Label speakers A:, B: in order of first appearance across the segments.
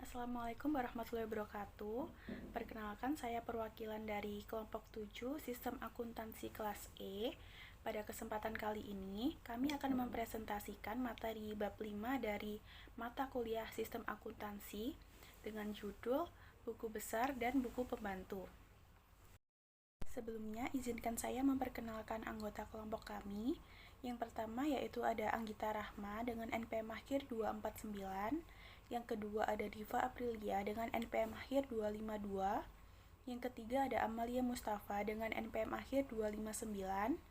A: Assalamualaikum warahmatullahi wabarakatuh. Perkenalkan, saya perwakilan dari kelompok 7 Sistem Akuntansi kelas E. Pada kesempatan kali ini, kami akan mempresentasikan materi bab 5 dari mata kuliah Sistem Akuntansi dengan judul Buku Besar dan Buku Pembantu. Sebelumnya, izinkan saya memperkenalkan anggota kelompok kami. Yang pertama yaitu ada Anggita Rahma dengan NPM akhir 249. Yang kedua ada Diva Aprilia dengan NPM akhir 252. Yang ketiga ada Amalia Mustafa dengan NPM akhir 259.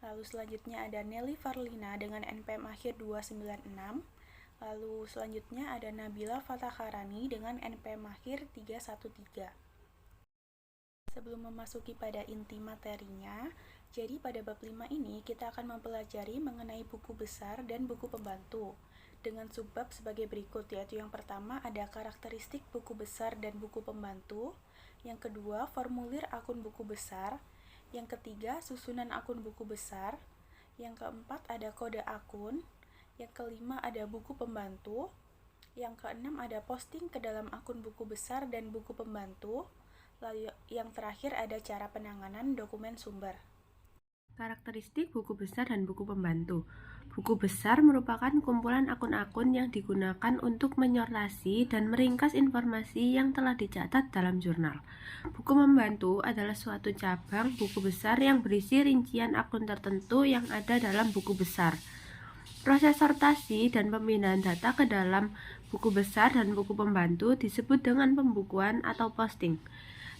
A: Lalu selanjutnya ada Nelly Farlina dengan NPM akhir 296. Lalu selanjutnya ada Nabila Fathakarani dengan NPM akhir 313. Sebelum memasuki pada inti materinya, jadi pada bab 5 ini kita akan mempelajari mengenai buku besar dan buku pembantu dengan subbab sebagai berikut, yaitu yang pertama ada karakteristik buku besar dan buku pembantu, yang kedua formulir akun buku besar, yang ketiga susunan akun buku besar, yang keempat ada kode akun, yang kelima ada buku pembantu, yang keenam ada posting ke dalam akun buku besar dan buku pembantu, lalu yang terakhir ada cara penanganan dokumen sumber.
B: Karakteristik buku besar dan buku pembantu. Buku besar merupakan kumpulan akun-akun yang digunakan untuk menyortasi dan meringkas informasi yang telah dicatat dalam jurnal. Buku pembantu adalah suatu cabang buku besar yang berisi rincian akun tertentu yang ada dalam buku besar. Proses sortasi dan pemindahan data ke dalam buku besar dan buku pembantu disebut dengan pembukuan atau posting.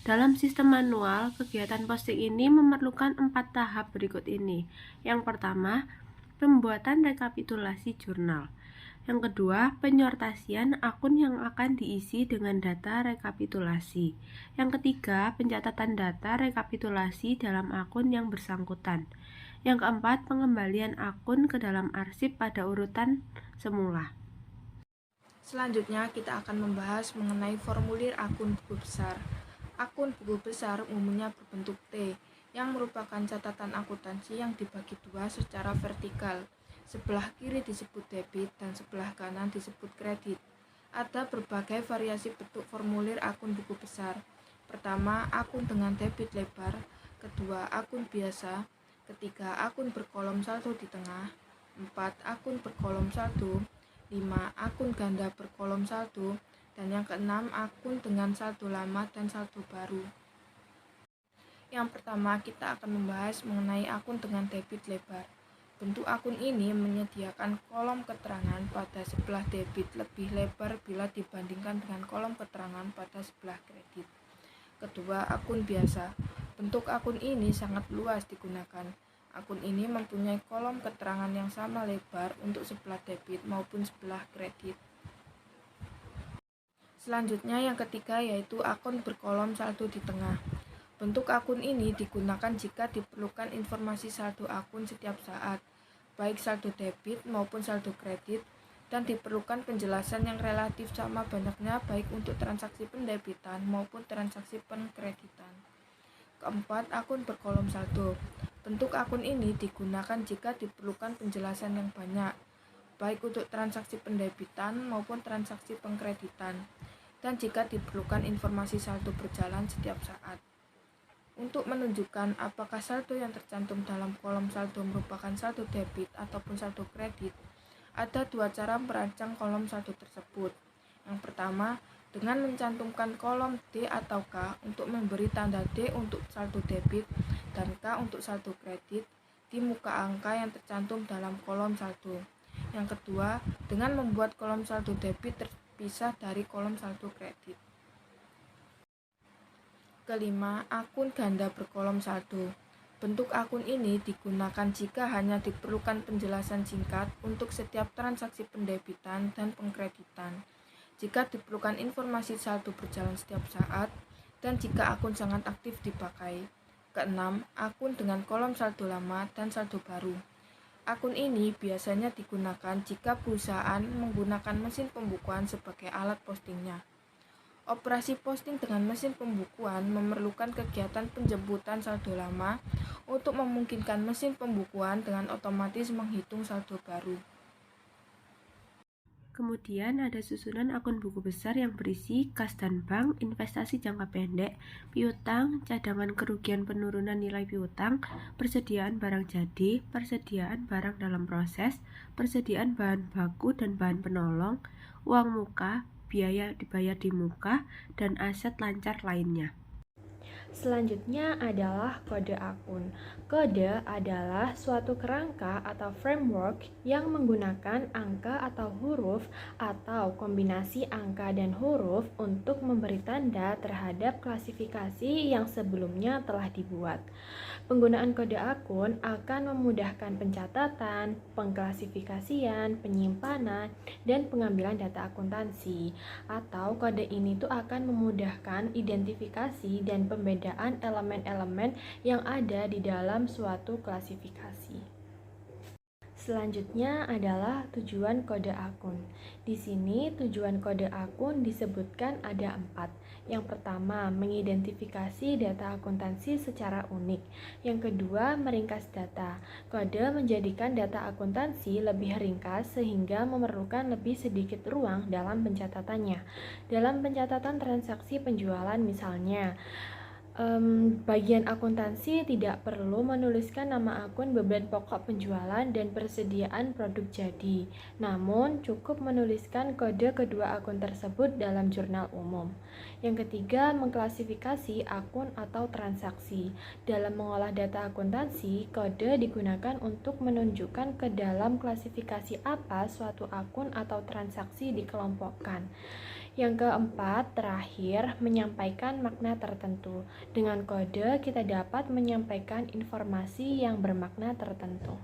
B: Dalam sistem manual, kegiatan posting ini memerlukan 4 tahap berikut ini. Yang pertama, pembuatan rekapitulasi jurnal. Yang kedua, penyortasian akun yang akan diisi dengan data rekapitulasi. Yang ketiga, pencatatan data rekapitulasi dalam akun yang bersangkutan. Yang keempat, pengembalian akun ke dalam arsip pada urutan semula.
C: Selanjutnya, kita akan membahas mengenai formulir akun buku besar. Akun buku besar umumnya berbentuk T, yang merupakan catatan akuntansi yang dibagi dua secara vertikal. Sebelah kiri disebut debit dan sebelah kanan disebut kredit. Ada berbagai variasi bentuk formulir akun buku besar. Pertama, akun dengan debit lebar. Kedua, akun biasa. Ketiga, akun berkolom saldo di tengah. 4, akun berkolom saldo. 5, akun ganda berkolom saldo. Dan yang keenam, akun dengan saldo lama dan saldo baru. Yang pertama, kita akan membahas mengenai akun dengan debit lebar. Bentuk akun ini menyediakan kolom keterangan pada sebelah debit lebih lebar bila dibandingkan dengan kolom keterangan pada sebelah kredit. Kedua, akun biasa. Bentuk akun ini sangat luas digunakan. Akun ini mempunyai kolom keterangan yang sama lebar untuk sebelah debit maupun sebelah kredit. Selanjutnya yang ketiga yaitu akun berkolom saldo di tengah. Bentuk akun ini digunakan jika diperlukan informasi saldo akun setiap saat, baik saldo debit maupun saldo kredit, dan diperlukan penjelasan yang relatif sama banyaknya baik untuk transaksi pendebitan maupun transaksi pengkreditan. Keempat, akun berkolom saldo. Bentuk akun ini digunakan jika diperlukan penjelasan yang banyak, baik untuk transaksi pendebitan maupun transaksi pengkreditan, dan jika diperlukan informasi saldo berjalan setiap saat. Untuk menunjukkan apakah saldo yang tercantum dalam kolom saldo merupakan saldo debit ataupun saldo kredit, ada dua cara merancang kolom saldo tersebut. Yang pertama, dengan mencantumkan kolom D atau K untuk memberi tanda D untuk saldo debit dan K untuk saldo kredit di muka angka yang tercantum dalam kolom saldo. Yang kedua, dengan membuat kolom saldo debit terpisah dari kolom saldo kredit. Kelima, akun ganda berkolom saldo. Bentuk akun ini digunakan jika hanya diperlukan penjelasan singkat untuk setiap transaksi pendebitan dan pengkreditan, jika diperlukan informasi saldo berjalan setiap saat, dan jika akun sangat aktif dipakai. Keenam, akun dengan kolom saldo lama dan saldo baru. Akun ini biasanya digunakan jika perusahaan menggunakan mesin pembukuan sebagai alat postingnya. Operasi posting dengan mesin pembukuan memerlukan kegiatan penjemputan saldo lama untuk memungkinkan mesin pembukuan dengan otomatis menghitung saldo baru.
B: Kemudian ada susunan akun buku besar yang berisi kas dan bank, investasi jangka pendek, piutang, cadangan kerugian penurunan nilai piutang, persediaan barang jadi, persediaan barang dalam proses, persediaan bahan baku dan bahan penolong, uang muka, biaya dibayar di muka, dan aset lancar lainnya.
D: Selanjutnya adalah kode akun. Kode adalah suatu kerangka atau framework yang menggunakan angka atau huruf atau kombinasi angka dan huruf untuk memberi tanda terhadap klasifikasi yang sebelumnya telah dibuat. Penggunaan kode akun akan memudahkan pencatatan, pengklasifikasian, penyimpanan, dan pengambilan data akuntansi. Atau kode ini tuh akan memudahkan identifikasi dan pembedaan elemen-elemen yang ada di dalam suatu klasifikasi. Selanjutnya adalah tujuan kode akun. Di sini tujuan kode akun disebutkan ada 4. Yang pertama, mengidentifikasi data akuntansi secara unik. Yang kedua, meringkas data. Kode menjadikan data akuntansi lebih ringkas sehingga memerlukan lebih sedikit ruang dalam pencatatannya. Dalam pencatatan transaksi penjualan misalnya, bagian akuntansi tidak perlu menuliskan nama akun, beban pokok penjualan, dan persediaan produk jadi. Namun, cukup menuliskan kode kedua akun tersebut dalam jurnal umum. Yang ketiga, mengklasifikasi akun atau transaksi. Dalam mengolah data akuntansi, kode digunakan untuk menunjukkan ke dalam klasifikasi apa suatu akun atau transaksi dikelompokkan. Yang keempat, terakhir, menyampaikan makna tertentu. Dengan kode, kita dapat menyampaikan informasi yang bermakna tertentu.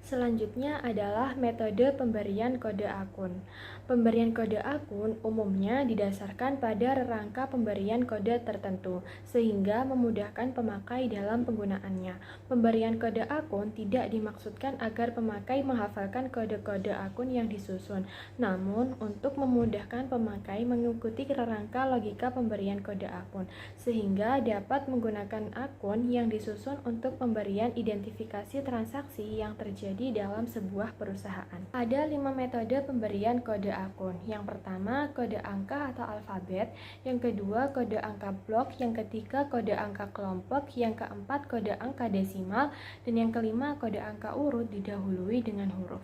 D: Selanjutnya adalah metode pemberian kode akun. Pemberian kode akun umumnya didasarkan pada rangka pemberian kode tertentu, sehingga memudahkan pemakai dalam penggunaannya. Pemberian kode akun tidak dimaksudkan agar pemakai menghafalkan kode-kode akun yang disusun, namun untuk memudahkan pemakai mengikuti rangka logika pemberian kode akun, sehingga dapat menggunakan akun yang disusun untuk pemberian identifikasi transaksi yang terjadi dalam sebuah perusahaan. Ada 5 metode pemberian kode akun. Yang pertama, kode angka atau alfabet. Yang kedua, kode angka blok. Yang ketiga, kode angka kelompok. Yang keempat, kode angka desimal. Dan yang kelima, kode angka urut didahului dengan huruf.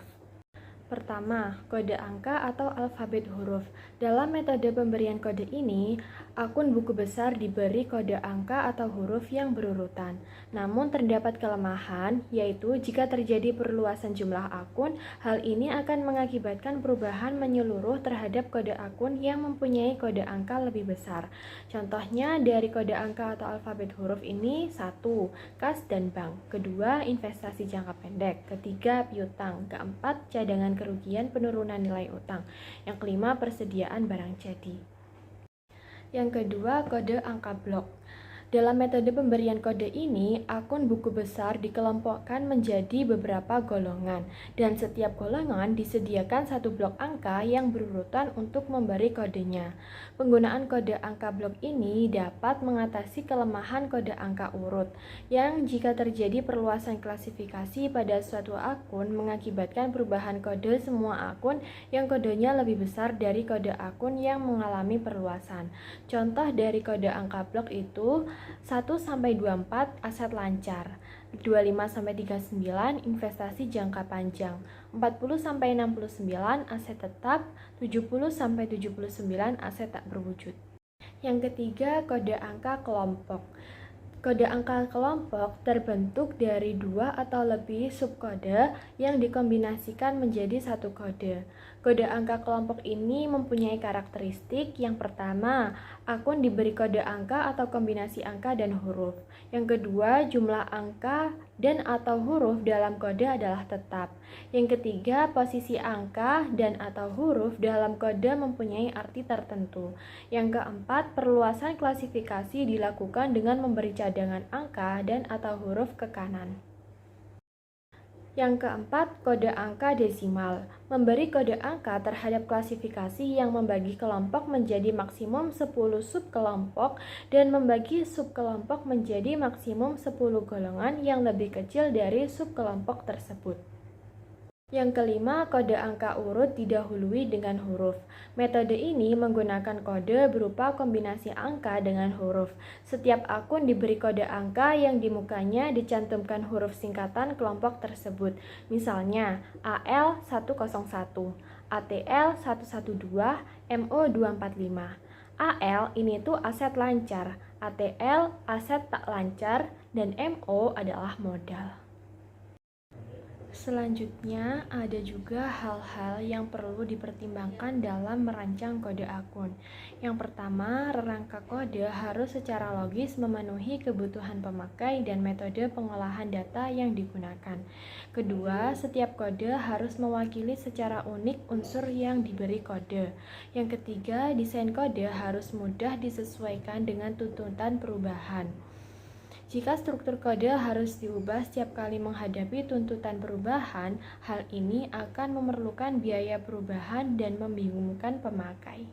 D: Pertama, kode angka atau alfabet huruf. Dalam metode pemberian kode ini, akun buku besar diberi kode angka atau huruf yang berurutan. Namun terdapat kelemahan, yaitu jika terjadi perluasan jumlah akun, hal ini akan mengakibatkan perubahan menyeluruh terhadap kode akun yang mempunyai kode angka lebih besar. Contohnya dari kode angka atau alfabet huruf ini, 1. Kas dan bank. Kedua, investasi jangka pendek. Ketiga, piutang. Keempat, cadangan kerugian penurunan nilai utang. Yang kelima, persediaan barang jadi. Yang kedua, kode angka blok. Dalam metode pemberian kode ini, akun buku besar dikelompokkan menjadi beberapa golongan, dan setiap golongan disediakan satu blok angka yang berurutan untuk memberi kodenya. Penggunaan kode angka blok ini dapat mengatasi kelemahan kode angka urut, yang jika terjadi perluasan klasifikasi pada suatu akun mengakibatkan perubahan kode semua akun yang kodenya lebih besar dari kode akun yang mengalami perluasan. Contoh dari kode angka blok itu 1-24 aset lancar, 25-39 investasi jangka panjang, 40-69 aset tetap, 70-79 aset tak berwujud. Yang ketiga, kode angka kelompok. Kode angka kelompok terbentuk dari 2 atau lebih subkode yang dikombinasikan menjadi satu kode. Kode angka kelompok ini mempunyai karakteristik. Yang pertama, akun diberi kode angka atau kombinasi angka dan huruf. Yang kedua, jumlah angka dan atau huruf dalam kode adalah tetap. Yang ketiga, posisi angka dan atau huruf dalam kode mempunyai arti tertentu. Yang keempat, perluasan klasifikasi dilakukan dengan memberi cadangan angka dan atau huruf ke kanan. Yang keempat, kode angka desimal. Memberi kode angka terhadap klasifikasi yang membagi kelompok menjadi maksimum 10 subkelompok dan membagi subkelompok menjadi maksimum 10 golongan yang lebih kecil dari subkelompok tersebut. Yang kelima, kode angka urut didahului dengan huruf. Metode ini menggunakan kode berupa kombinasi angka dengan huruf. Setiap akun diberi kode angka yang di mukanya dicantumkan huruf singkatan kelompok tersebut. Misalnya, AL101, ATL112, MO245. AL ini tuh aset lancar, ATL aset tak lancar, dan MO adalah modal. Selanjutnya, ada juga hal-hal yang perlu dipertimbangkan dalam merancang kode akun. Yang pertama, rangka kode harus secara logis memenuhi kebutuhan pemakai dan metode pengolahan data yang digunakan. Kedua, setiap kode harus mewakili secara unik unsur yang diberi kode. Yang ketiga, desain kode harus mudah disesuaikan dengan tuntutan perubahan. Jika struktur kode harus diubah setiap kali menghadapi tuntutan perubahan, hal ini akan memerlukan biaya perubahan dan membingungkan pemakai.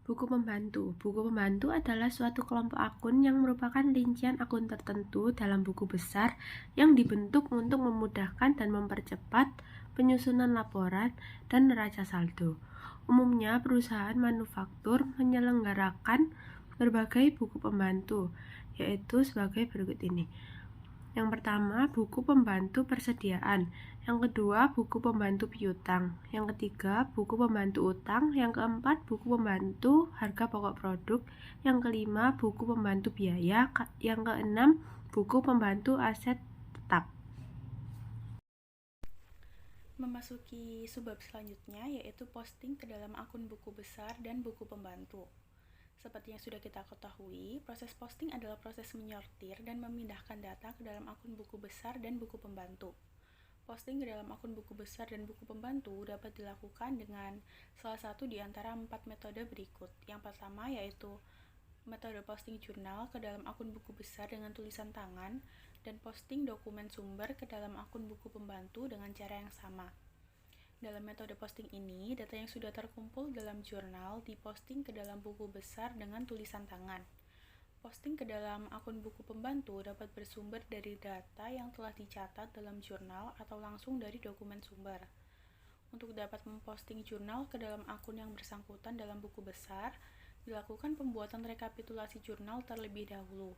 B: Buku pembantu. Buku pembantu adalah suatu kelompok akun yang merupakan rincian akun tertentu dalam buku besar yang dibentuk untuk memudahkan dan mempercepat penyusunan laporan dan neraca saldo. Umumnya, perusahaan manufaktur menyelenggarakan berbagai buku pembantu, yaitu sebagai berikut ini. Yang pertama, buku pembantu persediaan. Yang kedua, buku pembantu piutang. Yang ketiga, buku pembantu utang. Yang keempat, buku pembantu harga pokok produk. Yang kelima, buku pembantu biaya. Yang keenam, buku pembantu aset tetap.
A: Memasuki subbab selanjutnya, yaitu posting ke dalam akun buku besar dan buku pembantu. Seperti yang sudah kita ketahui, proses posting adalah proses menyortir dan memindahkan data ke dalam akun buku besar dan buku pembantu. Posting ke dalam akun buku besar dan buku pembantu dapat dilakukan dengan salah satu di antara 4 metode berikut. Yang pertama yaitu metode posting jurnal ke dalam akun buku besar dengan tulisan tangan dan posting dokumen sumber ke dalam akun buku pembantu dengan cara yang sama. Dalam metode posting ini, data yang sudah terkumpul dalam jurnal diposting ke dalam buku besar dengan tulisan tangan. Posting ke dalam akun buku pembantu dapat bersumber dari data yang telah dicatat dalam jurnal atau langsung dari dokumen sumber. Untuk dapat memposting jurnal ke dalam akun yang bersangkutan dalam buku besar, dilakukan pembuatan rekapitulasi jurnal terlebih dahulu.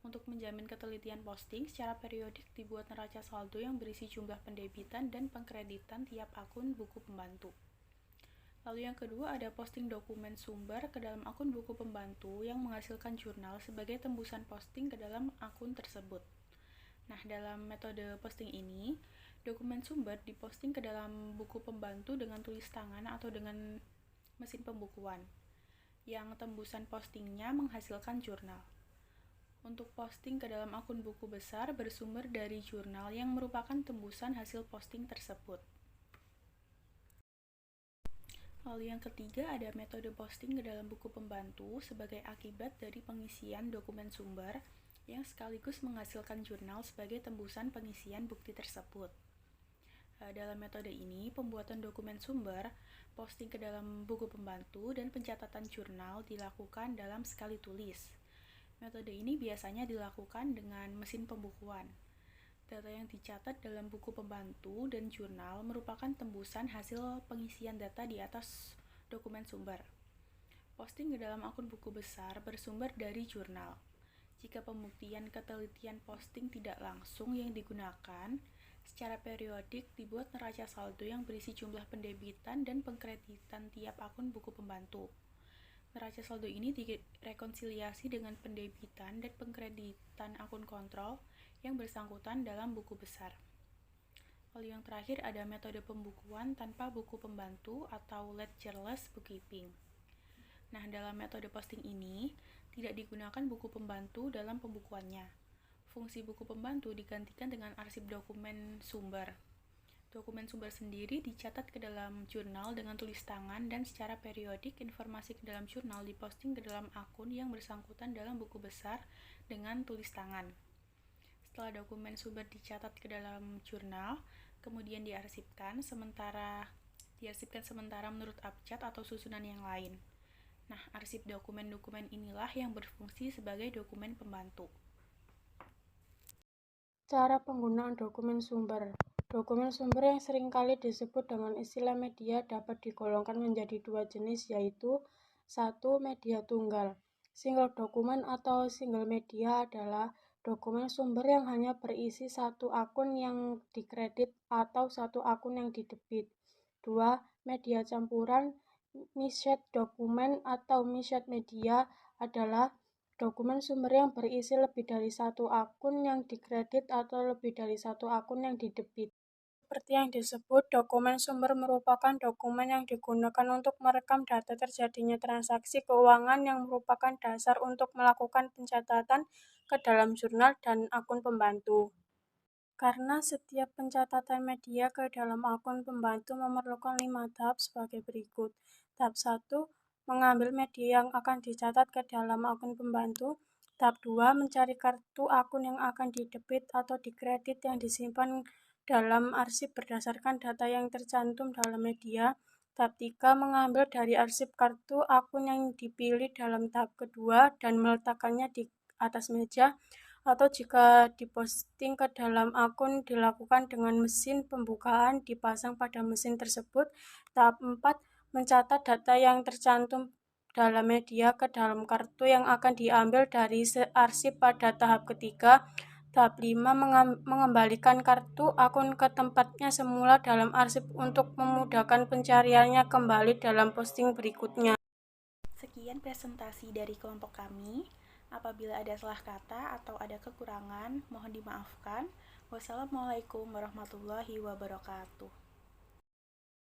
A: Untuk menjamin ketelitian posting, secara periodik dibuat neraca saldo yang berisi jumlah pendebitan dan pengkreditan tiap akun buku pembantu. Lalu yang kedua ada posting dokumen sumber ke dalam akun buku pembantu yang menghasilkan jurnal sebagai tembusan posting ke dalam akun tersebut. Nah, dalam metode posting ini, dokumen sumber diposting ke dalam buku pembantu dengan tulis tangan atau dengan mesin pembukuan, yang tembusan postingnya menghasilkan jurnal. Untuk posting ke dalam akun buku besar bersumber dari jurnal yang merupakan tembusan hasil posting tersebut. Lalu yang ketiga ada metode posting ke dalam buku pembantu sebagai akibat dari pengisian dokumen sumber yang sekaligus menghasilkan jurnal sebagai tembusan pengisian bukti tersebut. Dalam metode ini, pembuatan dokumen sumber, posting ke dalam buku pembantu, dan pencatatan jurnal dilakukan dalam sekali tulis. Metode ini biasanya dilakukan dengan mesin pembukuan. Data yang dicatat dalam buku pembantu dan jurnal merupakan tembusan hasil pengisian data di atas dokumen sumber. Posting ke dalam akun buku besar bersumber dari jurnal. Jika pembuktian ketelitian posting tidak langsung yang digunakan, secara periodik dibuat neraca saldo yang berisi jumlah pendebitan dan pengkreditan tiap akun buku pembantu. Neraca saldo ini direkonsiliasi dengan pendebitan dan pengkreditan akun kontrol yang bersangkutan dalam buku besar. Lalu yang terakhir ada metode pembukuan tanpa buku pembantu atau ledgerless bookkeeping. Nah, dalam metode posting ini tidak digunakan buku pembantu dalam pembukuannya. Fungsi buku pembantu digantikan dengan arsip dokumen sumber. Dokumen sumber sendiri dicatat ke dalam jurnal dengan tulis tangan dan secara periodik informasi ke dalam jurnal diposting ke dalam akun yang bersangkutan dalam buku besar dengan tulis tangan. Setelah dokumen sumber dicatat ke dalam jurnal, kemudian diarsipkan sementara menurut abjad atau susunan yang lain. Nah, arsip dokumen-dokumen inilah yang berfungsi sebagai dokumen pembantu.
D: Cara penggunaan dokumen sumber.
E: Dokumen sumber yang seringkali disebut dengan istilah media dapat digolongkan menjadi dua jenis, yaitu 1. Media tunggal. Single dokumen atau single media adalah dokumen sumber yang hanya berisi satu akun yang dikredit atau satu akun yang didebit. 2. Media campuran. Mished dokumen atau mished media adalah dokumen sumber yang berisi lebih dari satu akun yang dikredit atau lebih dari satu akun yang didebit. Seperti yang disebut, dokumen sumber merupakan dokumen yang digunakan untuk merekam data terjadinya transaksi keuangan yang merupakan dasar untuk melakukan pencatatan ke dalam jurnal dan akun pembantu. Karena setiap pencatatan media ke dalam akun pembantu memerlukan 5 tahap sebagai berikut. Tahap 1, mengambil media yang akan dicatat ke dalam akun pembantu. Tahap 2, mencari kartu akun yang akan didebit atau dikredit yang disimpan dalam arsip berdasarkan data yang tercantum dalam media. Tahap 3, mengambil dari arsip kartu akun yang dipilih dalam tahap kedua dan meletakkannya di atas meja, atau jika diposting ke dalam akun dilakukan dengan mesin pembukaan dipasang pada mesin tersebut. Tahap 4, mencatat data yang tercantum dalam media ke dalam kartu yang akan diambil dari arsip pada tahap ketiga. Tahap 5, mengembalikan kartu akun ke tempatnya semula dalam arsip untuk memudahkan pencariannya kembali dalam posting berikutnya.
A: Sekian presentasi dari kelompok kami. Apabila ada salah kata atau ada kekurangan, mohon dimaafkan. Wassalamualaikum warahmatullahi wabarakatuh.